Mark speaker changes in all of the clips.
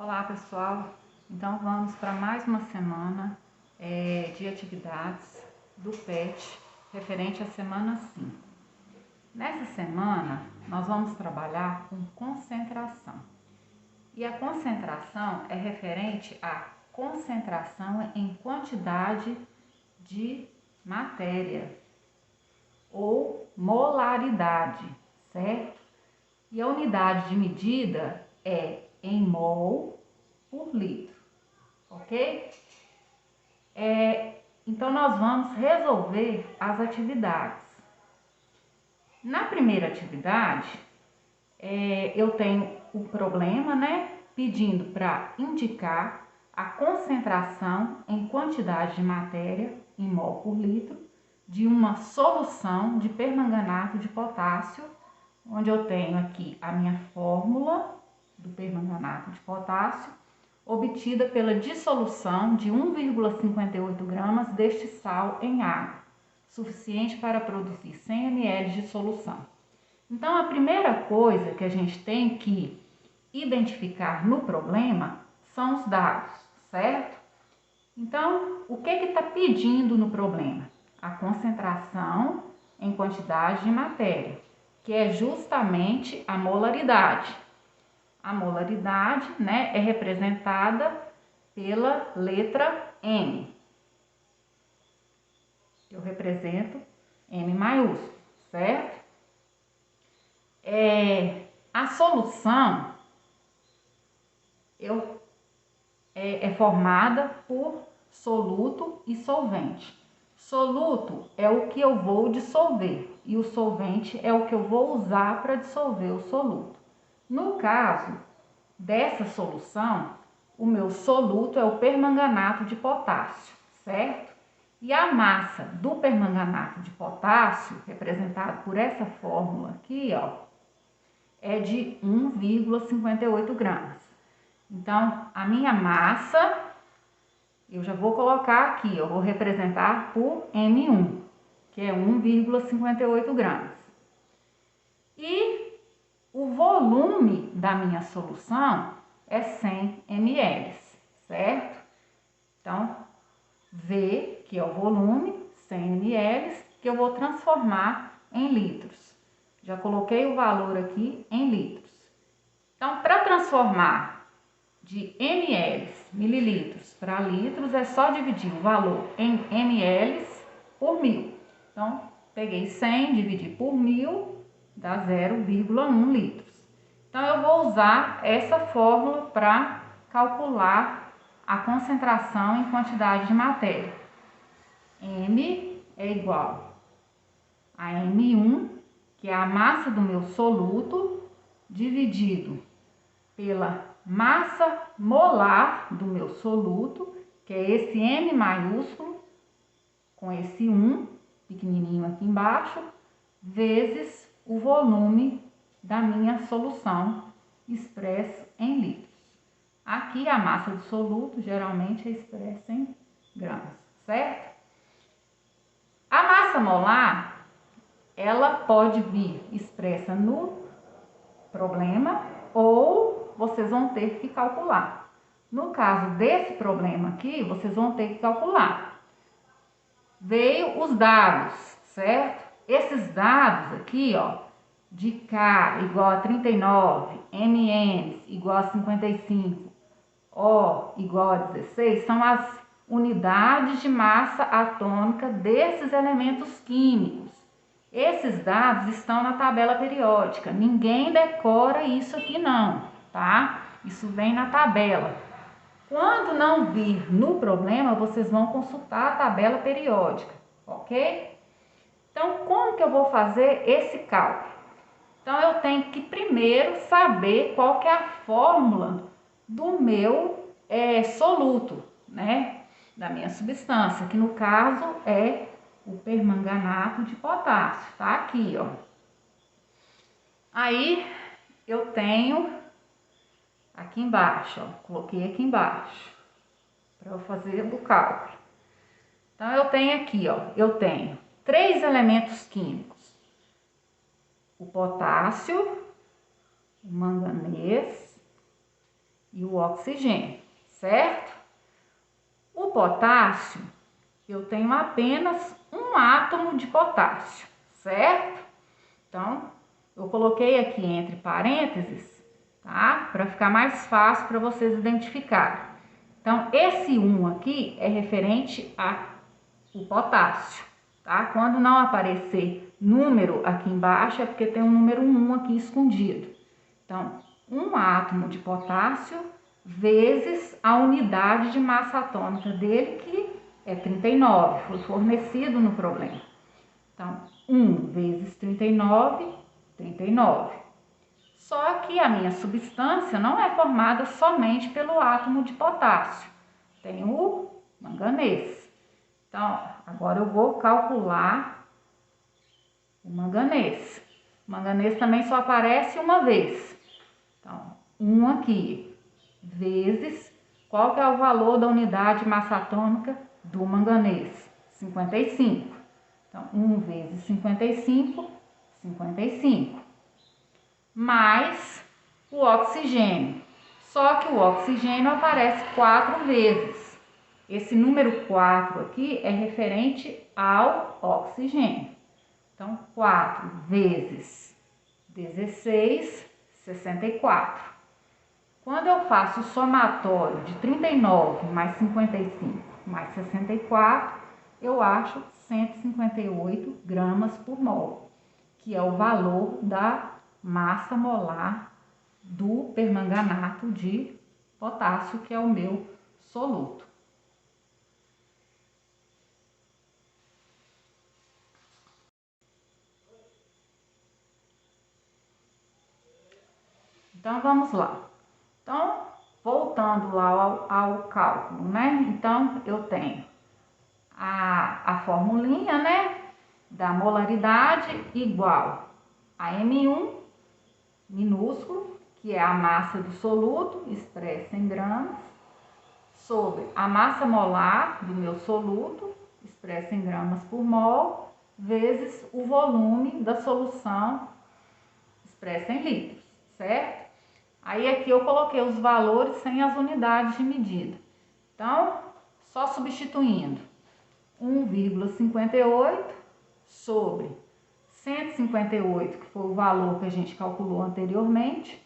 Speaker 1: Olá pessoal, então vamos para mais uma semana de atividades do PET referente à semana 5. Nessa semana nós vamos trabalhar com concentração e a concentração é referente à concentração em quantidade de matéria ou molaridade, certo? E a unidade de medida é em mol por litro, ok? Então, nós vamos resolver as atividades. Na primeira atividade, eu tenho o problema, né? Pedindo para indicar a concentração em quantidade de matéria em mol por litro de uma solução de permanganato de potássio, onde eu tenho aqui a minha fórmula do permanganato de potássio, obtida pela dissolução de 1,58 gramas deste sal em água, suficiente para produzir 100 ml de solução. Então, a primeira coisa que a gente tem que identificar no problema são os dados, certo? Então, o que está pedindo no problema? A concentração em quantidade de matéria, que é justamente a molaridade. A molaridade, né, é representada pela letra M. Eu represento M maiúsculo, certo? A solução é formada por soluto e solvente. Soluto é o que eu vou dissolver e o solvente é o que eu vou usar para dissolver o soluto. No caso dessa solução, o meu soluto é o permanganato de potássio, certo? E a massa do permanganato de potássio, representado por essa fórmula aqui, ó, é de 1,58 gramas. Então, a minha massa, eu já vou colocar aqui, eu vou representar por M1, que é 1,58 gramas. E o volume da minha solução é 100 ml, certo? Então, V, que é o volume, 100 ml, que eu vou transformar em litros. Já coloquei o valor aqui em litros. Então, para transformar de ml, mililitros, para litros, é só dividir o valor em ml por 1000. Então, peguei 100, dividi por 1000, dá 0,1 litros. Então, eu vou usar essa fórmula para calcular a concentração em quantidade de matéria. M é igual a M1, que é a massa do meu soluto, dividido pela massa molar do meu soluto, que é esse M maiúsculo, com esse 1 pequenininho aqui embaixo, vezes o volume da minha solução expresso em litros. Aqui a massa do soluto geralmente é expressa em gramas, certo? A massa molar, ela pode vir expressa no problema ou vocês vão ter que calcular. No caso desse problema aqui, vocês vão ter que calcular. Veio os dados, certo? Esses dados aqui, ó, de K igual a 39, MN igual a 55, O igual a 16, são as unidades de massa atômica desses elementos químicos. Esses dados estão na tabela periódica. Ninguém decora isso aqui não, tá? Isso vem na tabela. Quando não vir no problema, vocês vão consultar a tabela periódica, ok? Então, como que eu vou fazer esse cálculo? Então, eu tenho que primeiro saber qual que é a fórmula do meu soluto, né? Da minha substância, que no caso é o permanganato de potássio, tá aqui, ó. Aí, eu tenho aqui embaixo, ó, coloquei aqui embaixo, para eu fazer o cálculo. Então, eu tenho aqui, ó, eu tenho 3 elementos químicos: o potássio, o manganês e o oxigênio, certo? O potássio, eu tenho apenas um átomo de potássio, certo? Então, eu coloquei aqui entre parênteses, tá? Para ficar mais fácil para vocês identificarem. Então, esse 1 aqui é referente ao potássio, tá? Quando não aparecer número aqui embaixo, é porque tem um número 1 aqui escondido. Então, um átomo de potássio vezes a unidade de massa atômica dele, que é 39, foi fornecido no problema. Então, 1 vezes 39, 39. Só que a minha substância não é formada somente pelo átomo de potássio, tem o manganês. Então, agora eu vou calcular o manganês. O manganês também só aparece uma vez. Então, 1 aqui, vezes, qual que é o valor da unidade de massa atômica do manganês? 55. Então, 1 vezes 55, 55. Mais o oxigênio. Só que o oxigênio aparece 4 vezes. Esse número 4 aqui é referente ao oxigênio. Então, 4 vezes 16, 64. Quando eu faço o somatório de 39 mais 55 mais 64, eu acho 158 gramas por mol, que é o valor da massa molar do permanganato de potássio, que é o meu soluto. Então, vamos lá. Então, voltando lá ao cálculo, né? Então, eu tenho a formulinha, né? Da molaridade igual a M1 minúsculo, que é a massa do soluto, expressa em gramas, sobre a massa molar do meu soluto, expressa em gramas por mol, vezes o volume da solução, expressa em litros, certo? Aí aqui eu coloquei os valores sem as unidades de medida. Então, só substituindo 1,58 sobre 158, que foi o valor que a gente calculou anteriormente,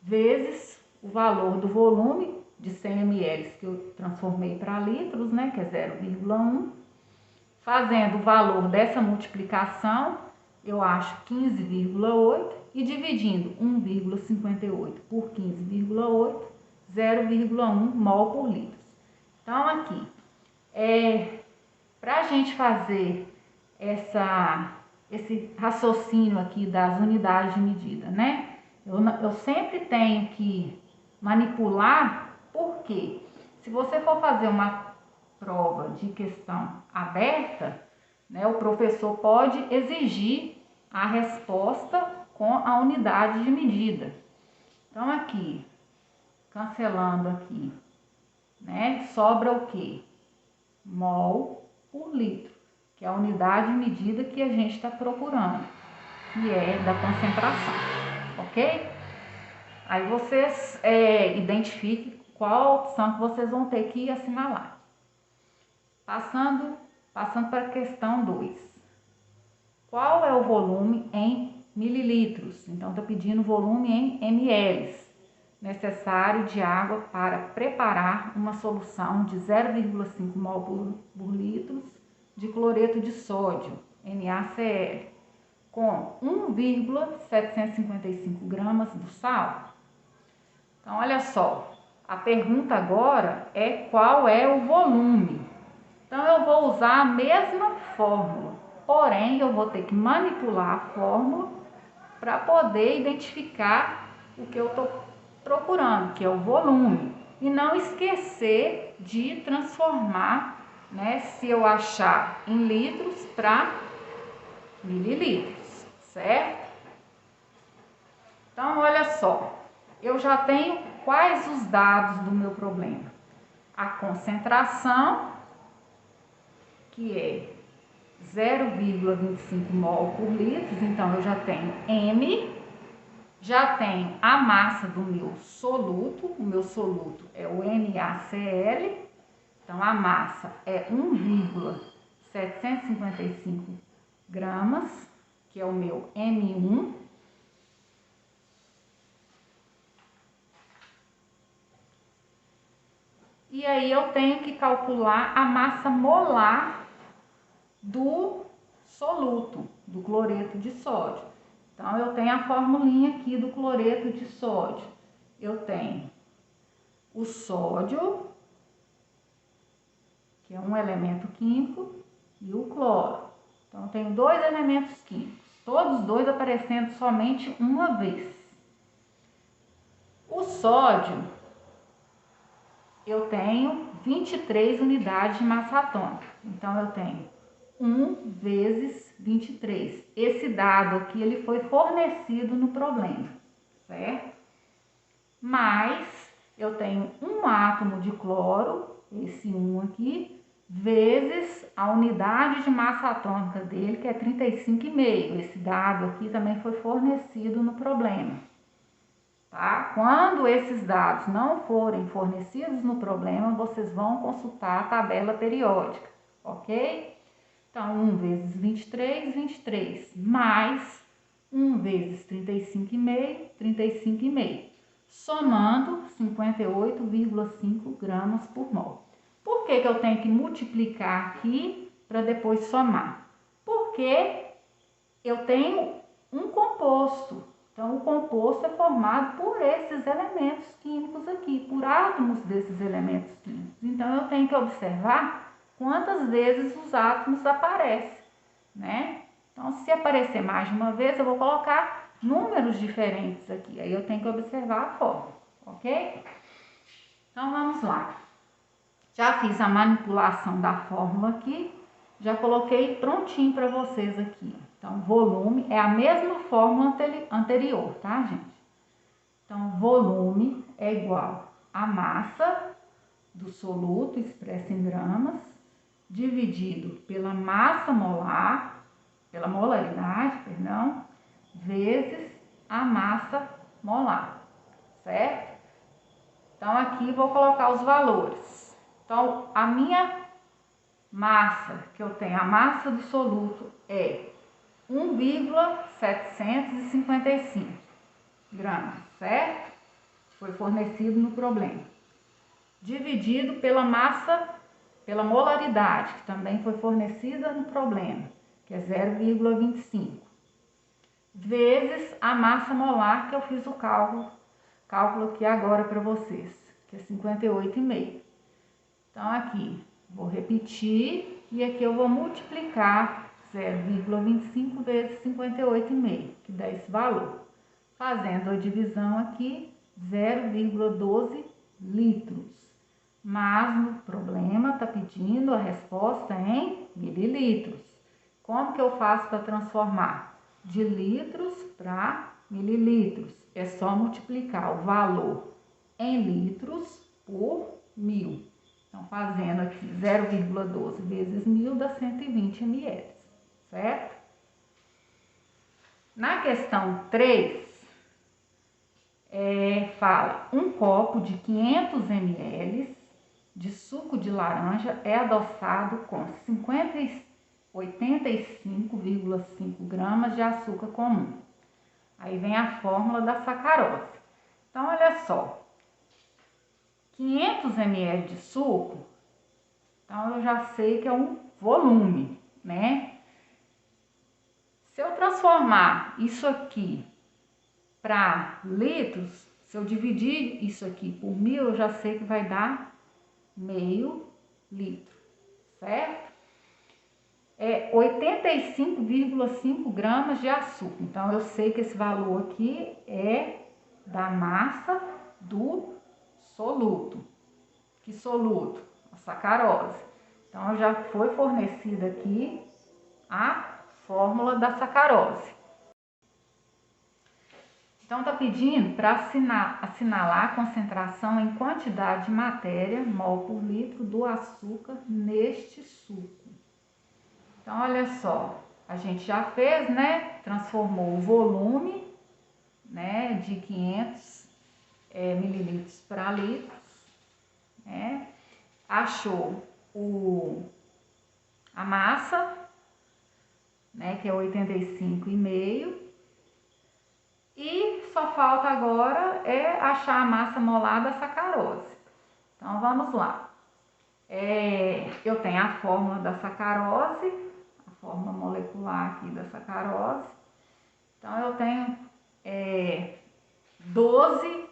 Speaker 1: vezes o valor do volume de 100 ml, que eu transformei para litros, né, que é 0,1. Fazendo o valor dessa multiplicação, eu acho 15,8 e dividindo 1,58 por 15,8, 0,1 mol por litro. Então, aqui, para a gente fazer esse raciocínio aqui das unidades de medida, né? Eu sempre tenho que manipular, porque se você for fazer uma prova de questão aberta, né, o professor pode exigir a resposta com a unidade de medida. Então, aqui, cancelando aqui, né, sobra o quê? Mol por litro, que é a unidade de medida que a gente está procurando, que é da concentração, ok? Aí vocês identifiquem qual a opção que vocês vão ter que assinalar. Passando para a questão 2. Qual é o volume em mililitros? Então, está pedindo volume em ml necessário de água para preparar uma solução de 0,5 mol por litro de cloreto de sódio, NaCl, com 1,755 gramas do sal. Então, olha só, a pergunta agora é qual é o volume. Então, eu vou usar a mesma fórmula, porém, eu vou ter que manipular a fórmula para poder identificar o que eu estou procurando, que é o volume. E não esquecer de transformar, né, se eu achar em litros, para mililitros, certo? Então, olha só, eu já tenho quais os dados do meu problema. A concentração, que é 0,25 mol por litro, então eu já tenho M, Já tenho a massa do meu soluto, o meu soluto é o NaCl, então a massa é 1,755 gramas, que é o meu M1. E aí eu tenho que calcular a massa molar do soluto, do cloreto de sódio. Então eu tenho a formulinha aqui do cloreto de sódio. Eu tenho o sódio, que é um elemento químico, e o cloro. Então eu tenho dois elementos químicos, todos dois aparecendo somente uma vez. O sódio, eu tenho 23 unidades de massa atômica. Então eu tenho 1 vezes 23. Esse dado aqui ele foi fornecido no problema, certo? Mas eu tenho um átomo de cloro, esse 1 aqui, vezes a unidade de massa atômica dele, que é 35,5. Esse dado aqui também foi fornecido no problema. Tá? Quando esses dados não forem fornecidos no problema, vocês vão consultar a tabela periódica, ok? Então, 1 vezes 23, 23, mais 1 vezes 35,5, 35,5, somando 58,5 gramas por mol. Por que eu tenho que multiplicar aqui para depois somar? Porque eu tenho um composto. Então, o composto é formado por esses elementos químicos aqui, por átomos desses elementos químicos. Então, eu tenho que observar quantas vezes os átomos aparecem, né? Então, se aparecer mais de uma vez, eu vou colocar números diferentes aqui. Aí eu tenho que observar a fórmula, ok? Então, vamos lá. Já fiz a manipulação da fórmula aqui, já coloquei prontinho para vocês aqui. Então, volume é a mesma fórmula anterior, tá, gente? Então, volume é igual a massa do soluto, expressa em gramas, dividido pela massa molar, pela molaridade, perdão, vezes a massa molar, certo? Então, aqui vou colocar os valores. Então, a minha massa que eu tenho, a massa do soluto é 1,755 gramas, certo? Foi fornecido no problema. Dividido pela massa, pela molaridade, que também foi fornecida no problema, que é 0,25. Vezes a massa molar, que eu fiz o cálculo aqui agora para vocês, que é 58,5. Então, aqui, vou repetir e aqui eu vou multiplicar 0,25 vezes 58,5, que dá esse valor. Fazendo a divisão aqui, 0,12 litros. Mas no problema está pedindo a resposta em mililitros. Como que eu faço para transformar de litros para mililitros? É só multiplicar o valor em litros por 1000. Então, fazendo aqui 0,12 vezes 1000 dá 120 ml, certo? Na questão 3, fala, um copo de 500 ml de suco de laranja é adoçado com 85,5 gramas de açúcar comum. Aí vem a fórmula da sacarose. Então, olha só, 500 ml de suco, então eu já sei que é um volume, né? Se eu transformar isso aqui para litros, se eu dividir isso aqui por 1000, eu já sei que vai dar meio litro, certo? É 85,5 gramas de açúcar. Então, eu sei que esse valor aqui é da massa do soluto. Que soluto? A sacarose. Então, já foi fornecida aqui a fórmula da sacarose. Então, tá pedindo para assinalar a concentração em quantidade de matéria, mol por litro, do açúcar neste suco. Então, olha só, a gente já fez, né? Transformou o volume né, de 500 mililitros para litros, né? Achou a massa, né, que é 85,5, e só falta agora achar a massa molar da sacarose. Então vamos lá. Eu tenho a fórmula da sacarose, a fórmula molecular aqui da sacarose. Então eu tenho 12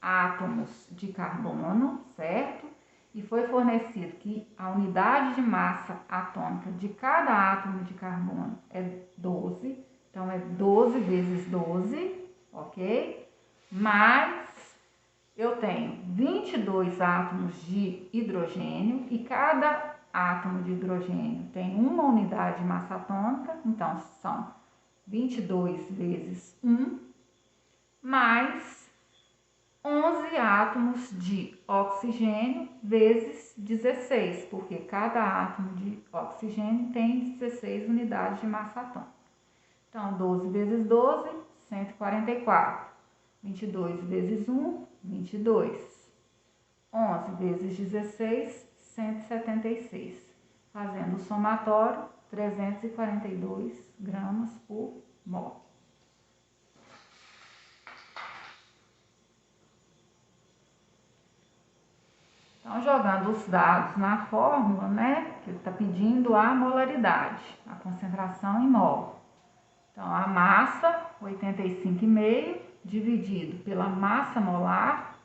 Speaker 1: átomos de carbono, certo? E foi fornecido que a unidade de massa atômica de cada átomo de carbono é 12. Então, é 12 vezes 12, ok? Mas eu tenho 22 átomos de hidrogênio e cada átomo de hidrogênio tem uma unidade de massa atômica. Então, são 22 vezes 1, mais 11 átomos de oxigênio vezes 16, porque cada átomo de oxigênio tem 16 unidades de massa atômica. Então, 12 vezes 12, 144. 22 vezes 1, 22. 11 vezes 16, 176. Fazendo o somatório, 342 gramas por mol. Então, jogando os dados na fórmula, né, que ele está pedindo a molaridade, a concentração em mol. Então, a massa, 85,5, dividido pela massa molar,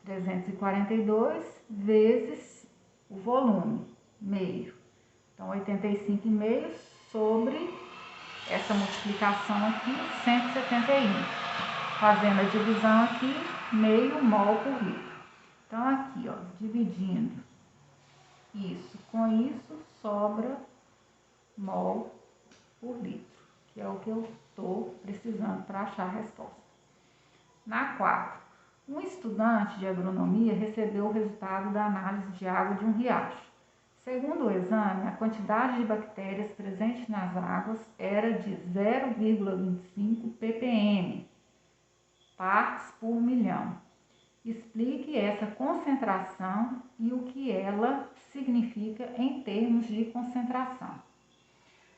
Speaker 1: 342, vezes o volume, meio. Então, 85,5 sobre essa multiplicação aqui, 171. Fazendo a divisão aqui, meio mol por litro. Então, aqui, ó, dividindo isso com isso, sobra mol por litro, que é o que eu estou precisando para achar a resposta. Na 4, um estudante de agronomia recebeu o resultado da análise de água de um riacho. Segundo o exame, a quantidade de bactérias presentes nas águas era de 0,25 ppm, partes por milhão. Explique essa concentração e o que ela significa em termos de concentração.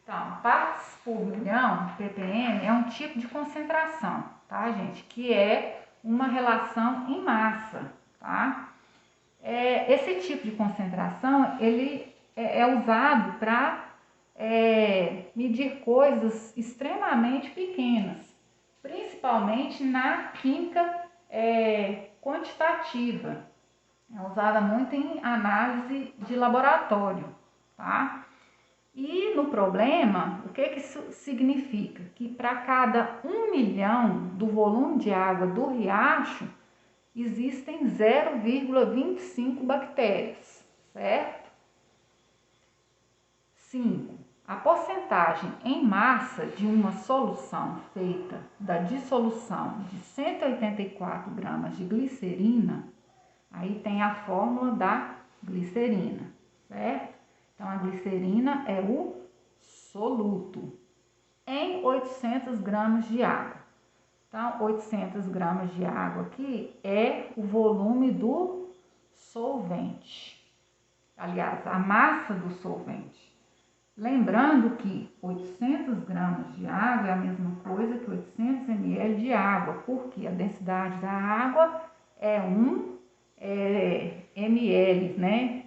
Speaker 1: Então, partes por milhão, ppm, é um tipo de concentração, tá, gente? Que é uma relação em massa, tá? Esse tipo de concentração, ele é usado para medir coisas extremamente pequenas, principalmente na química quantitativa. É usada muito em análise de laboratório, tá? E no problema, o que isso significa? Que para cada 1 milhão do volume de água do riacho, existem 0,25 bactérias, certo? 5. A porcentagem em massa de uma solução feita da dissolução de 184 gramas de glicerina, aí tem a fórmula da glicerina, certo? Então, a glicerina é o soluto em 800 gramas de água. Então, 800 gramas de água aqui é o volume do solvente. Aliás, a massa do solvente. Lembrando que 800 gramas de água é a mesma coisa que 800 ml de água, porque a densidade da água é 1 ml, né?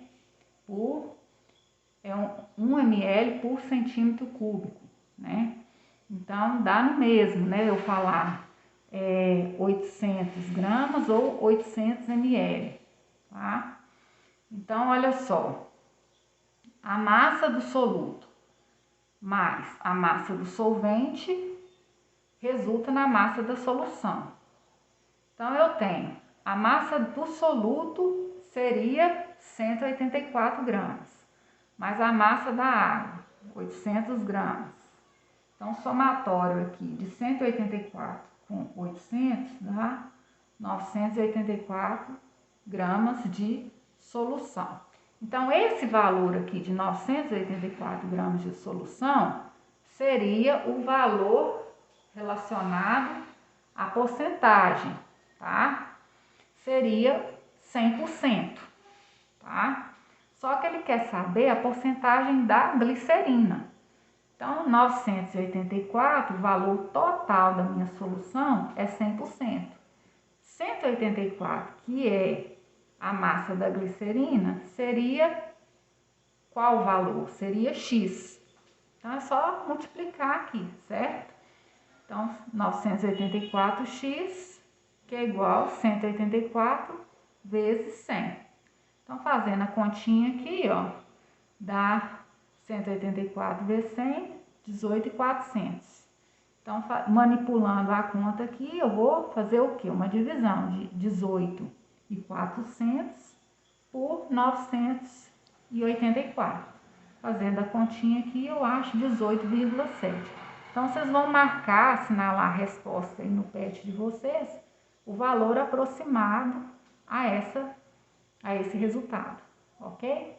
Speaker 1: 1 ml por centímetro cúbico, né? Então, dá no mesmo, né? Eu falar 800 gramas ou 800 ml, tá? Então, olha só. A massa do soluto mais a massa do solvente resulta na massa da solução. Então, eu tenho a massa do soluto seria 184 gramas, mais a massa da água, 800 gramas. Então, somatório aqui de 184 com 800 dá 984 gramas de solução. Então, esse valor aqui de 984 gramas de solução seria o valor relacionado a porcentagem, tá? Seria 100%, tá? Só que ele quer saber a porcentagem da glicerina. Então, 984, o valor total da minha solução é 100%. 184, que é a massa da glicerina, seria qual valor? Seria X. Então, é só multiplicar aqui, certo? Então, 984x, que é igual a 184 vezes 100. Então, fazendo a continha aqui, ó, dá 184 vezes 100, 18.400. Então, manipulando a conta aqui, eu vou fazer o quê? Uma divisão de 18.400 por 984. Fazendo a continha aqui, eu acho 18,7. Então, vocês vão marcar, assinalar a resposta aí no PET de vocês, o valor aproximado a esse resultado, ok?